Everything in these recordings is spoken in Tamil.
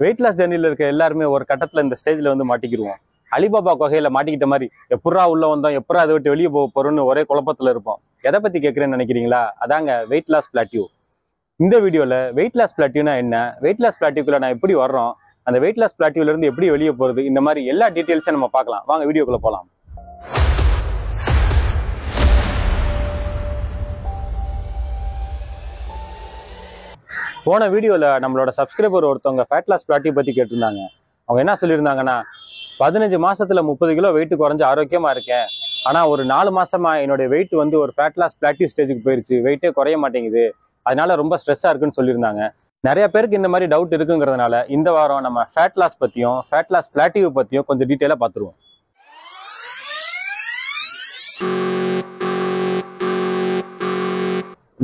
வெயிட் லாஸ் ஜர்னியில் இருக்க எல்லாருமே ஒரு கட்டத்தில் இந்த ஸ்டேஜில் வந்து மாட்டிக்கிடுவோம். அலிபாபா கொகையில் மாட்டிக்கிட்ட மாதிரி எப்படா உள்ள வந்தோம், எப்படா அதை விட்டு வெளியே போக போறோம்னு ஒரே குழப்பத்தில் இருப்போம். எதை பற்றி கேட்குறேன்னு நினைக்கிறீங்களா? அதாங்க வெயிட் லாஸ் பிளாட்டியூ. இந்த வீடியோவில் வெயிட் லாஸ் பிளாட்டியூனா என்ன, வெயிட் லாஸ் பிளாட்டியூக்குள்ள நான் எப்படி வர்றோம், அந்த வெயிட் லாஸ் பிளாட்டியூலேருந்து எப்படி வெளியே போகிறது, இந்த மாதிரி எல்லா டீட்டெயில்ஸும் நம்ம பார்க்கலாம். வாங்க வீடியோக்குள்ளே போகலாம். போன வீடியோவில் நம்மளோட சப்ஸ்கிரைபர் ஒருத்தவங்க ஃபேட் லாஸ் பிளாட்டியூ பற்றி கேட்டிருந்தாங்க. அவங்க என்ன சொல்லியிருந்தாங்கன்னா, 15 மாசத்துல 30 கிலோ வெயிட் குறைஞ்சு ஆரோக்கியமா இருக்கேன், ஆனா ஒரு 4 மாசமா என்னோட வெயிட் வந்து ஒரு ஃபேட் லாஸ் பிளாட்டியூ ஸ்டேஜுக்கு போயிருச்சு, வெயிட்டே குறைய மாட்டேங்குது, அதனால ரொம்ப ஸ்ட்ரெஸ்ஸா இருக்குன்னு சொல்லியிருந்தாங்க. நிறைய பேருக்கு இந்த மாதிரி டவுட் இருக்குங்கிறதுனால இந்த வாரம் நம்ம ஃபேட் லாஸ் பத்தியும் ஃபேட் லாஸ் பிளாட்டியூ பத்தியும் கொஞ்சம் டீட்டெயிலா பார்த்துருவோம்.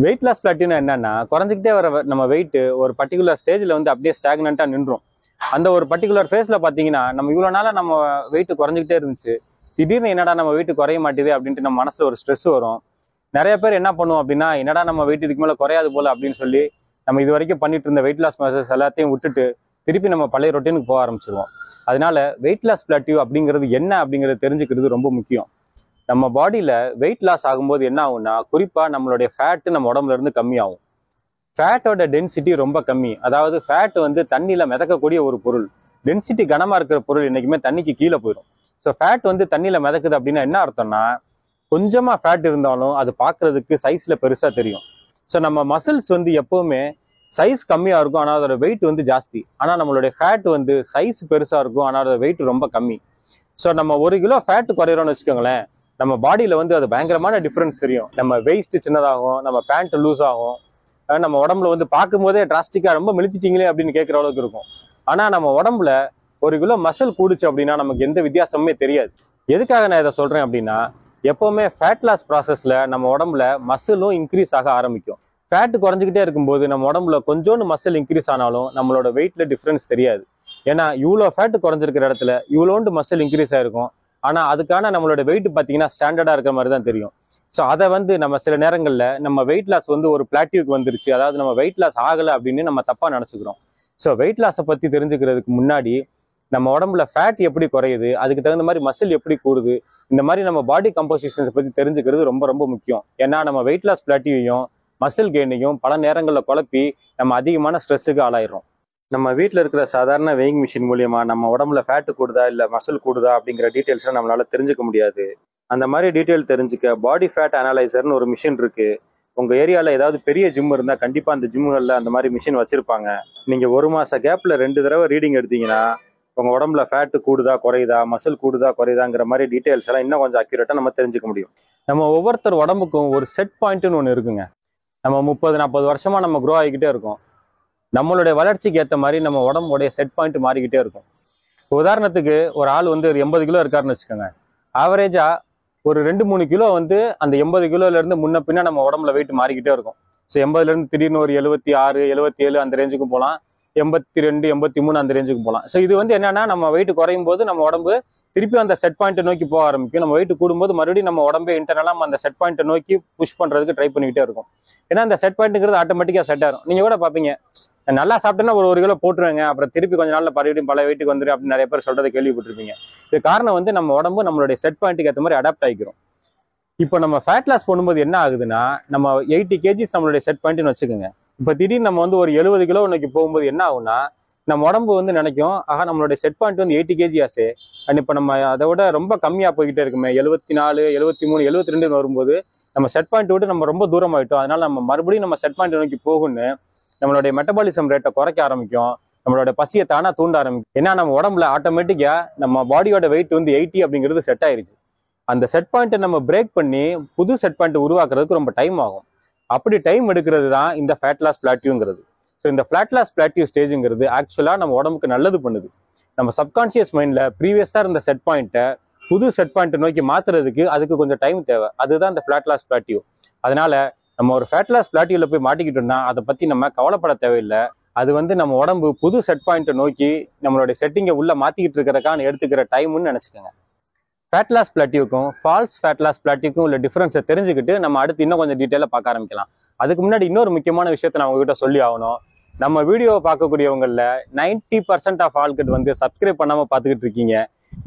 வெயிட் லாஸ் பிளாட்டியூனா என்னன்னா, குறைஞ்சிக்கிட்டே வர நம்ம வெயிட் ஒரு பர்டிகுலர் ஸ்டேஜ்ல வந்து அப்படியே ஸ்டாக்னண்டா நின்றும். அந்த ஒரு பர்டிகுலர் ஃபேஸ்ல பாத்தீங்கன்னா, நம்ம இவ்வளவு நாளா நம்ம வெயிட் குறைஞ்சிக்கிட்டே இருந்துச்சு, திடீர்னு என்னடா நம்ம வெயிட் குறைய மாட்டேது அப்படின்ட்டு நம்ம மனசுல ஒரு ஸ்ட்ரெஸ் வரும். நிறைய பேர் என்ன பண்ணுவோம் அப்படின்னா, என்னடா நம்ம வெயிட் இதுக்கு மேல குறையாது போல அப்படின்னு சொல்லி நம்ம இது வரைக்கும் பண்ணிட்டு இருந்த வெயிட் லாஸ் மெஷர்ஸ் எல்லாத்தையும் விட்டுட்டு திருப்பி நம்ம பழைய ரொட்டீனுக்கு போக ஆரம்பிச்சிருவோம். அதனால வெயிட் லாஸ் பிளாட்டியூ அப்படிங்கிறது என்ன அப்படிங்கிறது தெரிஞ்சுக்கிறது ரொம்ப முக்கியம். நம்ம பாடியில வெயிட் லாஸ் ஆகும்போது என்ன ஆகும்னா, குறிப்பா நம்மளுடைய ஃபேட் நம்ம உடம்புல இருந்து கம்மியாகும். ஃபேட்டோட டென்சிட்டி ரொம்ப கம்மி. அதாவது ஃபேட் வந்து தண்ணியில மிதக்கக்கூடிய ஒரு பொருள். டென்சிட்டி கனமா இருக்கிற பொருள் என்னைக்குமே தண்ணிக்கு கீழே போயிடும். ஸோ ஃபேட் வந்து தண்ணியில மிதக்குது அப்படின்னா என்ன அர்த்தம்னா, கொஞ்சமா ஃபேட் இருந்தாலும் அது பார்க்கறதுக்கு சைஸ்ல பெருசா தெரியும். ஸோ நம்ம மசில்ஸ் வந்து எப்பவுமே சைஸ் கம்மியா இருக்கும், ஆனால் அதோட வெயிட் வந்து ஜாஸ்தி. ஆனா நம்மளுடைய ஃபேட் வந்து சைஸ் பெருசா இருக்கும், ஆனால் அதோட வெயிட் ரொம்ப கம்மி. ஸோ நம்ம 1 கிலோ ஃபேட் குறையிறோம்னு வச்சுக்கோங்களேன், நம்ம பாடியில வந்து அது பயங்கரமான டிஃபரன்ஸ் தெரியும். நம்ம வெயிஸ்ட் சின்னதாகும், நம்ம பேண்ட் லூஸ் ஆகும், நம்ம உடம்புல வந்து பார்க்கும்போதே டிராஸ்டிக்கா ரொம்ப மெலிச்சிட்டீங்களே அப்படின்னு கேட்குற அளவுக்கு இருக்கும். ஆனா நம்ம உடம்புல 1 கிலோ மசில் கூடுச்சு அப்படின்னா நமக்கு எந்த வித்தியாசமுமே தெரியாது. எதுக்காக நான் இதை சொல்றேன் அப்படின்னா, எப்பவுமே ஃபேட் லாஸ் ப்ராசஸ்ல நம்ம உடம்புல மசிலும் இன்க்ரீஸ் ஆக ஆரம்பிக்கும். ஃபேட் குறைஞ்சிக்கிட்டே இருக்கும்போது நம்ம உடம்புல கொஞ்சோண்டு மசில் இன்க்ரீஸ் ஆனாலும் நம்மளோட வெயிட்ல டிஃபரன்ஸ் தெரியாது. ஏன்னா இவ்வளோ ஃபேட் குறைஞ்சிருக்கிற இடத்துல இவ்வளோண்டு மசில் இன்க்ரீஸ் ஆயிருக்கும், ஆனா அதுக்கான நம்மளோட வெயிட் பார்த்தீங்கன்னா ஸ்டாண்டர்டா இருக்கிற மாதிரி தான் தெரியும். ஸோ அதை வந்து நம்ம சில நேரங்கள்ல நம்ம வெயிட் லாஸ் வந்து ஒரு பிளாட்டியூக்கு வந்துருச்சு, அதாவது நம்ம வெயிட் லாஸ் ஆகலை அப்படின்னு நம்ம தப்பா நினைச்சுக்கிறோம். ஸோ வெயிட் லாஸை பத்தி தெரிஞ்சுக்கிறதுக்கு முன்னாடி நம்ம உடம்புல ஃபேட் எப்படி குறையுது, அதுக்கு தகுந்த மாதிரி மசில் எப்படி கூடுது, இந்த மாதிரி நம்ம பாடி கம்போசிஷன்ஸை பத்தி தெரிஞ்சுக்கிறது ரொம்ப ரொம்ப முக்கியம். ஏன்னா நம்ம வெயிட் லாஸ் பிளாட்டியூவையும் மசில் கெயினையும் பல நேரங்களில் குழப்பி நம்ம அதிகமான ஸ்ட்ரெஸ்ஸுக்கு ஆளாயிரும். நம்ம வீட்டில் இருக்கிற சாதாரண வெயிங் மிஷின் மூலியமா நம்ம உடம்புல ஃபேட்டு கூடுதா இல்லை மசில் கூடுதா அப்படிங்கிற டீட்டெயில்ஸ்லாம் நம்மளால தெரிஞ்சுக்க முடியாது. அந்த மாதிரி டீட்டெயில் தெரிஞ்சுக்க பாடி ஃபேட் அனலைசர்னு ஒரு மிஷின் இருக்கு. உங்க ஏரியாவில் ஏதாவது பெரிய ஜிம் இருந்தால் கண்டிப்பா அந்த ஜிம்களில் அந்த மாதிரி மிஷின் வச்சிருப்பாங்க. நீங்க 1 மாச கேப்ல 2 தடவை ரீடிங் எடுத்தீங்கன்னா உங்க உடம்புல ஃபேட்டு கூடுதா குறையுதா, மசில் கூடுதா குறையுதாங்கிற மாதிரி டீட்டெயில்ஸ் எல்லாம் இன்னும் கொஞ்சம் அக்யூரேட்டா நம்ம தெரிஞ்சுக்க முடியும். நம்ம ஒவ்வொருத்தர் உடம்புக்கும் ஒரு செட் பாயிண்ட்னு ஒன்று இருக்குங்க. நம்ம 30-40 வருஷமா நம்ம க்ரோ ஆகிக்கிட்டே இருக்கோம். நம்மளுடைய வளர்ச்சிக்கு ஏற்ற மாதிரி நம்ம உடம்புடைய செட் பாயிண்ட் மாறிக்கிட்டே இருக்கும். உதாரணத்துக்கு ஒரு ஆள் வந்து ஒரு 80 கிலோ இருக்காருன்னு வச்சுக்கோங்க. ஆவரேஜா ஒரு 2-3 கிலோ வந்து அந்த 80 கிலோல இருந்து முன்ன பின்னா நம்ம உடம்புல வெயிட் மாறிக்கிட்டே இருக்கும். ஸோ 80ல இருந்து திடீர்னு ஒரு 76, 77 அந்த ரேஞ்சுக்கு போகலாம், 82, 83 அந்த ரேஞ்சுக்கு போகலாம். ஸோ இது வந்து என்னன்னா, நம்ம வெயிட் குறையும் போது நம்ம உடம்பு திருப்பி அந்த செட் பாயிண்ட்டை நோக்கி போக ஆரம்பிக்கும். நம்ம வெயிட் கூடும்போது மறுபடியும் நம்ம உடம்பே இன்டர்னலாக அந்த செட் பாயிண்ட்டை நோக்கி புஷ் பண்றதுக்கு ட்ரை பண்ணிக்கிட்டே இருக்கும். ஏன்னா அந்த செட் பாயிண்ட்டுங்கிறது ஆட்டோமேட்டிக்கா செட் ஆகும். நீங்க கூட பாப்பீங்க, நல்லா சாப்பிட்டேன்னா ஒரு 1 கிலோ போட்டுருவேங்க, அப்புறம் திருப்பி கொஞ்ச நாள்ல மறுபடியும் பல வெயிட்டுக்கு வந்துரு அப்படின்னு நிறைய பேர் சொல்றதை கேள்விப்பட்டிருப்பீங்க. இது காரணம் வந்து நம்ம உடம்பு நம்மளுடைய செட் பாயிண்ட்டுக்கு ஏற்ற மாதிரி அடாப்ட் ஆகிக்கிறோம். இப்போ நம்ம ஃபேட் லாஸ் பண்ணும்போது என்ன ஆகுதுன்னா, நம்ம 80 kgs நம்மளுடைய செட் பாயிண்ட்னு வச்சுக்கோங்க. இப்போ திடீர்னு நம்ம வந்து ஒரு 70 கிலோ நோக்கி போகும்போது என்ன ஆகும்னா, நம்ம உடம்பு வந்து நினைக்கும், ஆகா நம்மளுடைய செட் பாயிண்ட் வந்து 80 kg ஆசே, அண்ட் இப்போ நம்ம அதை விட ரொம்ப கம்மியா போய்கிட்டே இருக்குமே, 74, 73, 72 வரும்போது நம்ம செட் பாயிண்ட் விட்டு நம்ம ரொம்ப தூரம் ஆயிட்டோம், அதனால நம்ம மறுபடியும் நம்ம செட் பாயிண்ட் நோக்கி போகும்னு நம்மளுடைய மெட்டபாலிசம் ரேட்டை குறைக்க ஆரம்பிக்கும், நம்மளோட பசியை தானா தூண்ட ஆரம்பிக்கும். ஏன்னா நம்ம உடம்புல ஆட்டோமேட்டிக்கா நம்ம பாடியோட வெயிட் வந்து 80 அப்படிங்கிறது செட் ஆயிருச்சு. அந்த செட் பாயிண்ட்டை நம்ம பிரேக் பண்ணி புது செட் பாயிண்ட் உருவாக்குறதுக்கு ரொம்ப டைம் ஆகும். அப்படி டைம் எடுக்கிறது தான் இந்த ஃபேட் லாஸ் பிளாட்டியூங்கிறது. ஸோ இந்த ஃபேட் லாஸ் பிளாட்டியூ ஸ்டேஜுங்கிறது ஆக்சுவலாக நம்ம உடம்புக்கு நல்லது பண்ணுது. நம்ம சப்கான்சியஸ் மைண்ட்ல ப்ரீவியஸாக இருந்த செட் பாயிண்ட்டை புது செட் பாயிண்ட்டை நோக்கி மாத்துறதுக்கு அதுக்கு கொஞ்சம் டைம் தேவை. அதுதான் இந்த ஃபேட் லாஸ் பிளாட்டியூ. அதனால நம்ம ஒரு ஃபேட் லாஸ் பிளாட்டியூல போய் மாட்டிக்கிட்டோம்னா அதை பத்தி நம்ம கவலைப்பட தேவையில்லை. அது வந்து நம்ம உடம்பு புது செட் பாயிண்ட்டை நோக்கி நம்மளுடைய செட்டிங்கை உள்ள மாத்திக்கிட்டு இருக்கிறக்கான எடுத்துக்கிற டைம்னு நினைச்சுக்கோங்க. ஃபேட் லாஸ் பிளாட்டியூக்கும் ஃபால்ஸ் ஃபேட் லாஸ் பிளாட்டியூக்கும் உள்ள டிஃபரன்ஸை தெரிஞ்சுக்கிட்டு நம்ம அடுத்து இன்னும் கொஞ்சம் டீட்டெயிலாக பார்க்க ஆரம்பிக்கலாம். அதுக்கு முன்னாடி இன்னொரு முக்கியமான விஷயத்தை நான் உங்ககிட்ட சொல்லி ஆகணும். நம்ம வீடியோவை பார்க்கக்கூடியவங்களில் 90% ஆஃப் ஆள்கிட்ட வந்து சப்ஸ்கிரைப் பண்ணாமல் பார்த்துக்கிட்டு இருக்கீங்க.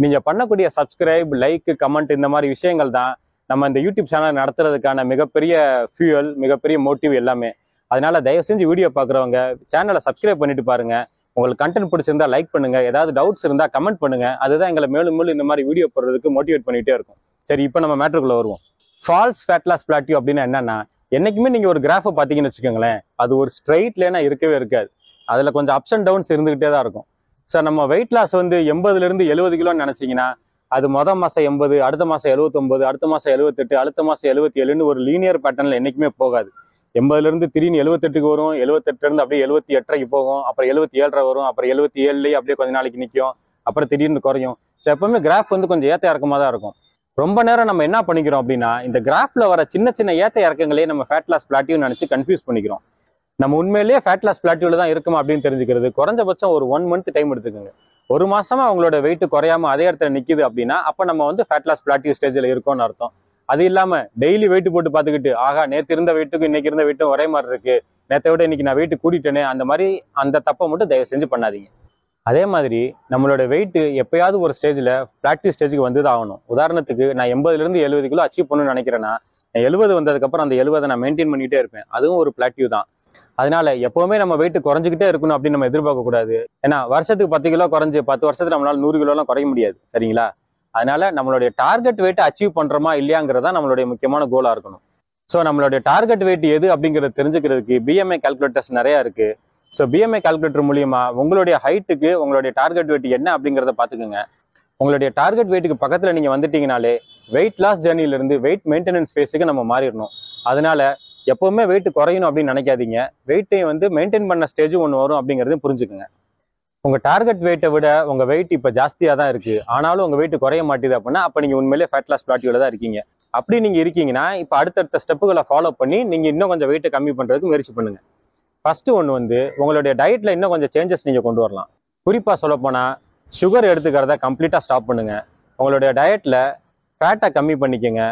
நீங்கள் பண்ணக்கூடிய சப்ஸ்கிரைப், லைக், கமெண்ட் இந்த மாதிரி விஷயங்கள் தான் நம்ம இந்த யூடியூப் சேனல் நடத்துறதுக்கான மிகப்பெரிய ஃபியூயல், மிகப்பெரிய மோட்டிவ் எல்லாமே. அதனால தயவு செஞ்சு வீடியோ பார்க்குறவங்க சேனலை சப்ஸ்கிரைப் பண்ணிட்டு பாருங்க. உங்களுக்கு கண்டென்ட் பிடிச்சிருந்தா லைக் பண்ணுங்க, ஏதாவது டவுட்ஸ் இருந்தால் கமெண்ட் பண்ணுங்க. அதுதான் எங்களை மேலும் மேலும் இந்த மாதிரி வீடியோ போடுறதுக்கு மோட்டிவேட் பண்ணிகிட்டே இருக்கும். சரி, இப்போ நம்ம மேட்ருக்குள்ள வருவோம். ஃபால்ஸ் ஃபேட் லாஸ் பிளாட்டியூ அப்படின்னா என்னன்னா, என்னைக்குமே நீங்கள் ஒரு கிராஃபை பார்த்தீங்கன்னு வச்சுக்கோங்களேன், அது ஒரு ஸ்ட்ரைட் லைனாக இருக்கவே இருக்காது. அதில் கொஞ்சம் அப்ஸ் அண்ட் டவுன்ஸ் இருந்துகிட்டே தான் இருக்கும். சார், நம்ம வெயிட் லாஸ் வந்து 80லேருந்து 70 கிலோன்னு நினச்சிங்கன்னா, அது மொதல் மாதம் 80, அடுத்த மாதம் 79, அடுத்த மாதம் 78, அடுத்த மாதம் 77ன்னு ஒரு லீனியர் பேட்டர்னில் என்றைக்குமே போகாது. 80லேருந்து திடீர்னு 78க்கு வரும், 78லேருந்து அப்படியே 78.5க்கு போகும், அப்புறம் 77 வரும், அப்புறம் 77லேயே அப்படியே கொஞ்ச நாளைக்கு நிற்கும், அப்புறம் திடீர்னு குறையும். ஸோ எப்பவுமே கிராஃப் வந்து கொஞ்சம் ஏற்ற இறக்கமாக தான் இருக்கும். ரொம்ப நேரம் நம்ம என்ன பண்ணிக்கிறோம் அப்படின்னா, இந்த கிராஃப்ல வர சின்ன சின்ன ஏற்ற இறக்கங்களே நம்ம ஃபேட் லாஸ் பிளாட்டியூன்னு நினச்சி கன்ஃபியூஸ் பண்ணிக்கிறோம். நம்ம உண்மையிலேயே ஃபேட் லாஸ் பிளாட்டியூல தான் இருக்குமா அப்படின்னு தெரிஞ்சுக்கிறது குறைஞ்சபட்சம் ஒரு 1 மந்த் டைம் எடுத்துக்கோங்க. ஒரு மாசமா அவங்களோட வெயிட் குறையாம அதே இடத்துல நிக்குது அப்படின்னா, அப்ப நம்ம வந்து ஃபேட் லாஸ் பிளாட்டியூ ஸ்டேஜ்ல இருக்கோம்னு அர்த்தம். அது இல்லாம டெய்லி வெயிட் போட்டு பார்த்துக்கிட்டு, ஆகா நேற்று இருந்த வெயிட்டுக்கும் இன்னைக்கு இருந்த வெயிட்டும் ஒரே மாதிரி இருக்கு, நேற்றை விட இன்னைக்கு நான் வெயிட் கூட்டிட்டேனே, அந்த மாதிரி அந்த தப்பை மட்டும் தயவு செஞ்சு பண்ணாதீங்க. அதே மாதிரி நம்மளோட வெயிட் எப்பயாவது ஒரு ஸ்டேஜ்ல பிளாட்டியூ ஸ்டேஜுக்கு வந்து தான் ஆகணும். உதாரணத்துக்கு நான் 80லேருந்து 70 கிலோ அச்சீவ் பண்ணணும்னு நினைக்கிறேன்னா, 70 வந்ததுக்கப்புறம் அந்த 70 நான் மெயின்டைன் பண்ணிட்டே இருப்பேன். அதுவும் ஒரு பிளாட்டியூ தான். அதனால எப்பவுமே நம்ம வெயிட் குறைஞ்சிக்கிட்டே இருக்கணும் அப்படின்னு நம்ம எதிர்பார்க்க கூடாது. ஏன்னா வருஷத்துக்கு 10 கிலோ குறைஞ்சு 10 வருஷத்துக்கு நம்மளால 100 கிலோலாம் குறைய முடியாது, சரிங்களா? அதனால நம்மளுடைய டார்கெட் வெயிட் அச்சீவ் பண்றோமா இல்லையாங்கிறதா நம்மளுடைய முக்கியமான கோலா இருக்கணும். ஸோ நம்மளுடைய டார்கெட் வெயிட் எது அப்படிங்கிறத தெரிஞ்சுக்கிறதுக்கு பிஎம்ஐ கால்குலேட்டர்ஸ் நிறைய இருக்கு. ஸோ பிஎம்ஐ கால்குலேட்டர் மூலியமா உங்களுடைய ஹைட்டுக்கு உங்களுடைய டார்கெட் வெயிட் என்ன அப்படிங்கிறத பார்த்துக்குங்க. உங்களுடைய டார்கெட் வெயிட்டுக்கு பக்கத்தில் நீங்கள் வந்துட்டீங்கனாலே வெயிட் லாஸ் ஜேர்னிலிருந்து வெயிட் மெயின்டெனன்ஸ் ஃபேஸுக்கு நம்ம மாறிடணும். அதனால எப்பவுமே வெயிட் குறையணும் அப்படின்னு நினைக்காதீங்க. வெயிட்டையும் வந்து மெயின்டைன் பண்ண ஸ்டேஜ் ஒன்று வரும் அப்படிங்கிறதையும் புரிஞ்சுக்குங்க. உங்க டார்கெட் வெயிட்டை விட உங்க வெயிட் இப்போ ஜாஸ்தியாக தான் இருக்கு, ஆனாலும் உங்க வெயிட் குறைய மாட்டேது அப்படின்னா, அப்போ நீங்க உண்மையிலே ஃபேட் லாஸ் பிளாட்டியூல தான் இருக்கீங்க. அப்படி நீங்க இருக்கீங்கன்னா, இப்போ அடுத்தடுத்த ஸ்டெப்புகளை ஃபாலோ பண்ணி நீங்க இன்னும் கொஞ்சம் வெயிட்டை கம்மி பண்றதுக்கு முயற்சி பண்ணுங்க. ஃபர்ஸ்ட் ஒன்று வந்து உங்களுடைய டயட்ல இன்னும் கொஞ்சம் சேஞ்சஸ் நீங்க கொண்டு வரலாம். குறிப்பா சொல்லப்போனா சுகர் எடுத்துக்கிறத கம்ப்ளீட்டா ஸ்டாப் பண்ணுங்க. உங்களுடைய டயட்ல ஃபேட்டை கம்மி பண்ணிக்கோங்க,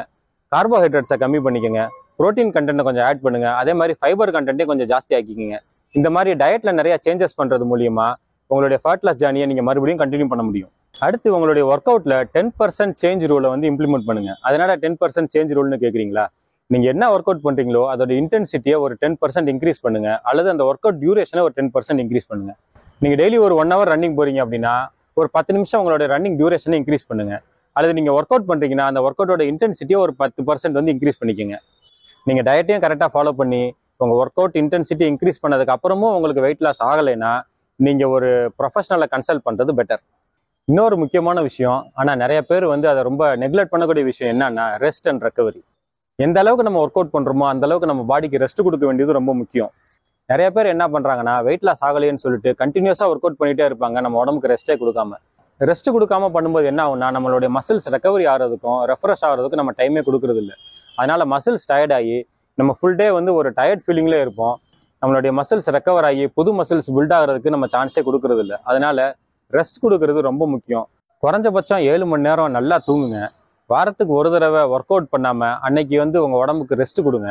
கார்போஹைட்ரேட்ஸை கம்மி பண்ணிக்கோங்க, ப்ரோட்டீன் கண்டென்ட்டை கொஞ்சம் ஆட் பண்ணுங்க, அதே மாதிரி ஃபைபர் கண்டென்ட்டையும் கொஞ்சம் ஜாஸ்தி ஆக்கிக்கிங்க. இந்த மாதிரி டயட்ல நிறைய சேஞ்சஸ் பண்றது மூலியமா உங்களுடைய ஃபேட் லாஸ் ஜர்னியை நீங்க மறுபடியும் கண்டினியூ பண்ண முடியும். அடுத்து உங்களுடைய ஒர்க் அவுட்ல 10% சேஞ்ச் ரூலை வந்து இம்ப்ளிமெண்ட் பண்ணுங்க. அதனால 10% சேஞ்ச் ரூல்னு கேட்குறீங்களா? நீங்க என்ன ஒர்க் அவுட் பண்றீங்களோ அதோட இன்டென்சிட்டியை ஒரு 10% இன்க்ரீஸ் பண்ணுங்க, அல்லது அந்த ஒர்க் அவுட் டியூரேஷனை ஒரு 10% இன்க்ரீஸ் பண்ணுங்க. நீங்க டெய்லி ஒரு 1 ஹவர் ரன்னிங் போறீங்க அப்படின்னா, ஒரு 10 நிமிஷம் உங்களுடைய ரன்னிங் டியூரேஷனை இன்க்ரீஸ் பண்ணுங்க. அல்லது நீங்க ஒர்க் அவுட் பண்றீங்கன்னா அந்த ஒர்க் அவுட்டோட இன்டென்சிட்டியை ஒரு 10% வந்து இன்க்ரீஸ் பண்ணிக்கோங்க. நீங்க டயட்டையும் கரெக்டாக ஃபாலோ பண்ணி உங்க ஒர்க் அவுட் இன்டென்சிட்டி இன்க்ரீஸ் பண்ணதுக்கு அப்புறமும் உங்களுக்கு வெயிட் லாஸ் ஆகலைன்னா, நீங்க ஒரு ப்ரொஃபஷனலை கன்சல்ட் பண்றது பெட்டர். இன்னொரு முக்கியமான விஷயம், ஆனால் நிறைய பேர் வந்து அதை ரொம்ப நெக்லெக்ட் பண்ணக்கூடிய விஷயம் என்னன்னா, ரெஸ்ட் அண்ட் ரெக்கவரி. எந்த அளவுக்கு நம்ம ஒர்க் அவுட் பண்றோமோ அந்த அளவுக்கு நம்ம பாடிக்கு ரெஸ்ட் கொடுக்க வேண்டியது ரொம்ப முக்கியம். நிறைய பேர் என்ன பண்றாங்கன்னா, வெயிட் லாஸ் ஆகலைன்னு சொல்லிட்டு கண்டினியூஸா ஒர்க் அவுட் பண்ணிட்டே இருப்பாங்க, நம்ம உடம்புக்கு ரெஸ்ட்டே கொடுக்காம. ரெஸ்ட் கொடுக்காம பண்ணும்போது என்ன ஆகும்னா, நம்மளுடைய மசில்ஸ் ரெக்கவரி ஆகிறதுக்கும் ரெஃப்ரெஷ் ஆகிறதுக்கும் நம்ம டைமே கொடுக்கறது இல்லை. அதனால மசில்ஸ் டயர்ட் ஆகி நம்ம ஃபுல் டே வந்து ஒரு டயர்ட் ஃபீலிங்லேயே இருப்போம். நம்மளுடைய மசில்ஸ் ரெக்கவர் ஆகி புது மசில்ஸ் பில்ட் ஆகிறதுக்கு நம்ம சான்ஸே கொடுக்கறது இல்லை. அதனால ரெஸ்ட் கொடுக்கறது ரொம்ப முக்கியம். குறைஞ்சபட்சம் 7 மணி நேரம் நல்லா தூங்குங்க. வாரத்துக்கு ஒரு தடவை ஒர்க் அவுட் பண்ணாம அன்னைக்கு வந்து உங்க உடம்புக்கு ரெஸ்ட் கொடுங்க.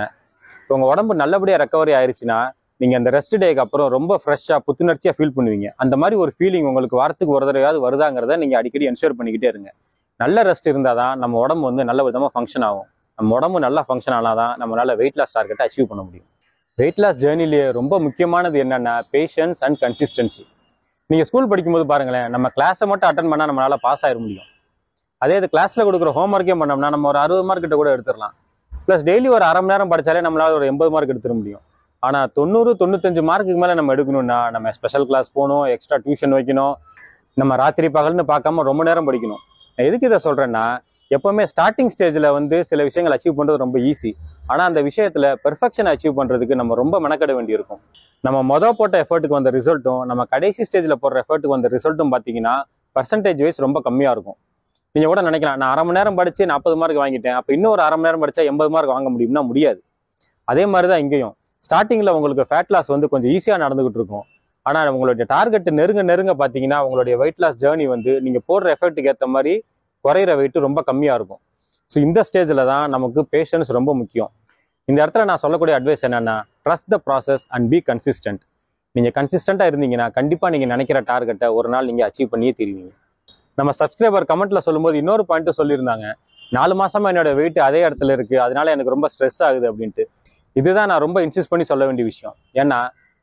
உங்க உடம்பு நல்லபடியா ரெக்கவரி ஆயிடுச்சுன்னா நீங்க அந்த ரெஸ்ட் டேக்கு அப்புறம் ரொம்ப ஃப்ரெஷ்ஷா புத்துணர்ச்சியா ஃபீல் பண்ணுவீங்க. அந்த மாதிரி ஒரு ஃபீலிங் உங்களுக்கு வாரத்துக்கு ஒரு தடவையாவது வருதாங்கிறத நீங்க அடிக்கடி என்ஷூர் பண்ணிக்கிட்டே இருங்க. நல்ல ரெஸ்ட் இருந்தாதான் நம்ம உடம்பு வந்து நல்ல விதமா ஃபங்க்ஷன் ஆகும். நம்ம உடம்பு நல்லா ஃபங்க்ஷன் ஆனாதான் நம்மளால வெயிட் லாஸ் டார்கெட்டை அச்சீவ் பண்ண முடியும். வெயிட் லாஸ் ஜேர்னிலேயே ரொம்ப முக்கியமானது என்னன்னா, பேஷன்ஸ் அண்ட் கன்சிஸ்டன்சி. நீங்க ஸ்கூல் படிக்கும்போது பாருங்களேன், நம்ம கிளாஸை மட்டும் அட்டன் பண்ணா நம்மளால பாஸ் ஆயிட முடியும். அதே இது கிளாஸ்ல கொடுக்குற ஹோம் ஒர்க்கே பண்ணோம்னா நம்ம ஒரு 60 மார்க் கிட்ட கூட எடுத்துடலாம். ப்ளஸ் டெய்லி ஒரு அரை மணி நேரம் படிச்சாலே நம்மளால ஒரு 80 மார்க் எடுத்துட முடியும். ஆனா 90-95 மார்க்குக்கு மேல நம்ம எடுக்கணும்னா நம்ம ஸ்பெஷல் கிளாஸ் போகணும், எக்ஸ்ட்ரா டியூஷன் வைக்கணும், நம்ம ராத்திரி பகல்னு பார்க்காம ரொம்ப நேரம் படிக்கணும். நான் எதுக்கு இதை சொல்றேன்னா, எப்பவுமே ஸ்டார்டிங் ஸ்டேஜ்ல வந்து சில விஷயங்கள் அச்சீவ் பண்றது ரொம்ப ஈஸி. ஆனா அந்த விஷயத்துல பெர்ஃபெக்ஷன் அச்சீவ் பண்றதுக்கு நம்ம ரொம்ப மெனக்கட வேண்டியிருக்கும். நம்ம போட்ட எஃபர்ட்டுக்கு வந்த ரிசல்ட்டும் நம்ம கடைசி ஸ்டேஜ்ல போடுற எஃபர்ட்டுக்கு வந்த ரிசல்ட்டும் பாத்தீங்கன்னா பர்சன்டேஜ் வைஸ் ரொம்ப கம்மியா இருக்கும். நீங்க கூட நினைக்கலாம், நான் அரை மணி நேரம் படிச்சு 40 மார்க் வாங்கிட்டேன், அப்ப இன்னும் ஒரு அரை மணி நேரம் படிச்சா 80 மார்க் வாங்க முடியும்னா முடியாது. அதே மாதிரிதான் இங்கேயும் ஸ்டார்டிங்ல உங்களுக்கு ஃபேட் லாஸ் வந்து கொஞ்சம் ஈஸியா நடந்துகிட்டு இருக்கும். ஆனா உங்களுடைய டார்கெட் நெருங்க பாத்தீங்கன்னா உங்களுடைய வெயிட் லாஸ் ஜேர்னி வந்து நீங்க போடுற எஃபர்ட்டுக்கு ஏற்ற மாதிரி குறையிற வெயிட் ரொம்ப கம்மியா இருக்கும். ஸோ இந்த ஸ்டேஜ்ல தான் நமக்கு பேஷன்ஸ் ரொம்ப முக்கியம். இந்த இடத்துல நான் சொல்லக்கூடிய அட்வைஸ் என்னன்னா, trust the process and be consistent. நீங்கள் கன்சிஸ்டண்ட்டாக இருந்தீங்கன்னா கண்டிப்பாக நீங்கள் நினைக்கிற டார்கெட்டை ஒரு நாள் நீங்கள் அச்சீவ் பண்ணியே தருவீங்க. நம்ம சப்ஸ்கிரைபர் கமெண்ட்ல சொல்லும்போது இன்னொரு பாயிண்ட்டும் சொல்லியிருந்தாங்க, 4 மாசமா என்னோட வெயிட் அதே இடத்துல இருக்கு, அதனால எனக்கு ரொம்ப ஸ்ட்ரெஸ் ஆகுது அப்படின்ட்டு. இதுதான் நான் ரொம்ப இன்சிஸ்ட் பண்ணி சொல்ல வேண்டிய விஷயம். ஏன்னா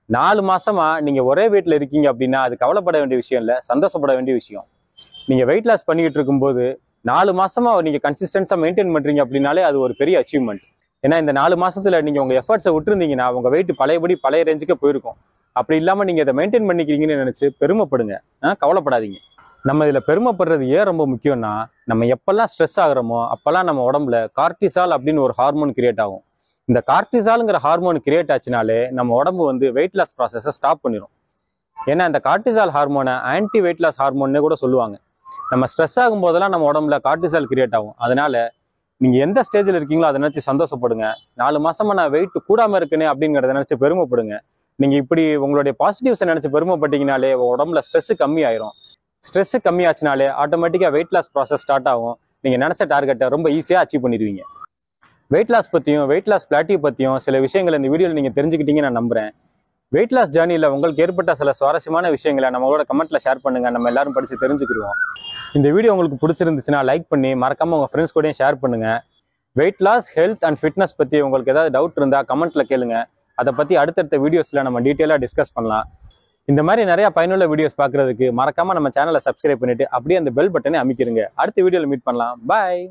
4 மாசமா நீங்க ஒரே வெயிட்ல இருக்கீங்க அப்படின்னா அது கவலைப்பட வேண்டிய விஷயம் இல்லை, சந்தோஷப்பட வேண்டிய விஷயம். நீங்க வெயிட் லாஸ் பண்ணிக்கிட்டு இருக்கும்போது 4 மாசமா நீங்க கன்சிஸ்டன்ஸா மெயின்டைன் பண்றீங்க அப்படின்னாலே அது ஒரு பெரிய அச்சீவ்மெண்ட். ஏன்னா இந்த 4 மாசத்துல நீங்க உங்க எஃபர்ட்ஸை விட்டுருந்தீங்கன்னா உங்க வெயிட் பழையபடி பழைய ரேஞ்சுக்கு போயிருக்கும். அப்படி இல்லாம நீங்க இதை மெயின்டைன் பண்ணிக்கிறீங்கன்னு நினைச்சு பெருமைப்படுங்க, கவலைப்படாதீங்க. நம்ம இதுல பெருமைப்படுறது ஏன் ரொம்ப முக்கியம்னா, நம்ம எப்பெல்லாம் ஸ்ட்ரெஸ் ஆகுறோமோ அப்பெல்லாம் நம்ம உடம்புல கார்டிசால் அப்படின்னு ஒரு ஹார்மோன் கிரியேட் ஆகும். இந்த கார்டிசால்ங்கிற ஹார்மோன் கிரியேட் ஆச்சுனாலே நம்ம உடம்பு வந்து வெயிட் லாஸ் ப்ராசஸை ஸ்டாப் பண்ணிடும். ஏன்னா இந்த கார்டிசால் ஹார்மோனை ஆன்டி வெயிட் லாஸ் ஹார்மோன்னே கூட சொல்லுவாங்க. நம்ம ஸ்ட்ரெஸ் ஆகும் போதெல்லாம் நம்ம உடம்புல கார்டிசால் கிரியேட் ஆகும். அதனால நீங்க எந்த ஸ்டேஜில் இருக்கீங்களோ அதை நினைச்சு சந்தோஷப்படுங்க. 4 மாசமா நான் வெயிட் கூடாம இருக்கேனே அப்படிங்கிறத நினைச்சு பெருமைப்படுங்க. நீங்க இப்படி உங்களுடைய பாசிட்டிவ்ஸை நினைச்சு பெருமைப்பட்டீங்கனாலே உடம்புல ஸ்ட்ரெஸ் கம்மி ஆயிரும். ஸ்ட்ரெஸ் கம்மியாச்சுனாலே ஆட்டோமேட்டிக்காக வெயிட் லாஸ் ப்ராசஸ் ஸ்டார்ட் ஆகும். நீங்கள் நினச்ச டார்கெட்டை ரொம்ப ஈஸியாக அச்சீவ் பண்ணிடுவீங்க. வெயிட் லாஸ் பற்றியும் வெயிட் லாஸ் பிளாட்டிவ் பற்றியும் சில விஷயங்களை இந்த வீடியோவில் நீங்கள் தெரிஞ்சுக்கிட்டீங்கன்னு நான் நம்புறேன். வெயிட் லாஸ் ஜேர்னியில் உங்களுக்கு ஏற்பட்ட சில சுவாரஸ்யமான விஷயங்களை நம்மளோட கமெண்ட்ல ஷேர் பண்ணுங்க, நம்ம எல்லாரும் படித்து தெரிஞ்சுக்கிடுவோம். இந்த வீடியோ உங்களுக்கு பிடிச்சிருந்துச்சுன்னா லைக் பண்ணி மறக்காம உங்கள் ஃப்ரெண்ட்ஸ் கூடயும் ஷேர் பண்ணுங்க. Weight loss, health and fitness பற்றி உங்களுக்கு ஏதாவது டவுட் இருந்தால் கமெண்ட்ல கேளுங்க. அதை பற்றி அடுத்தடுத்த வீடியோஸில் நம்ம டீட்டெயிலாக டிஸ்கஸ் பண்ணலாம். இந்த மாதிரி நிறைய பயனுள்ள வீடியோஸ் பார்க்கறதுக்கு மறக்காம நம்ம சேனலை சப்ஸ்கிரைப் பண்ணிட்டு அப்படியே அந்த பெல் பட்டனை அமைக்கிருங்க. அடுத்த வீடியோவில் மீட் பண்ணலாம். பாய்.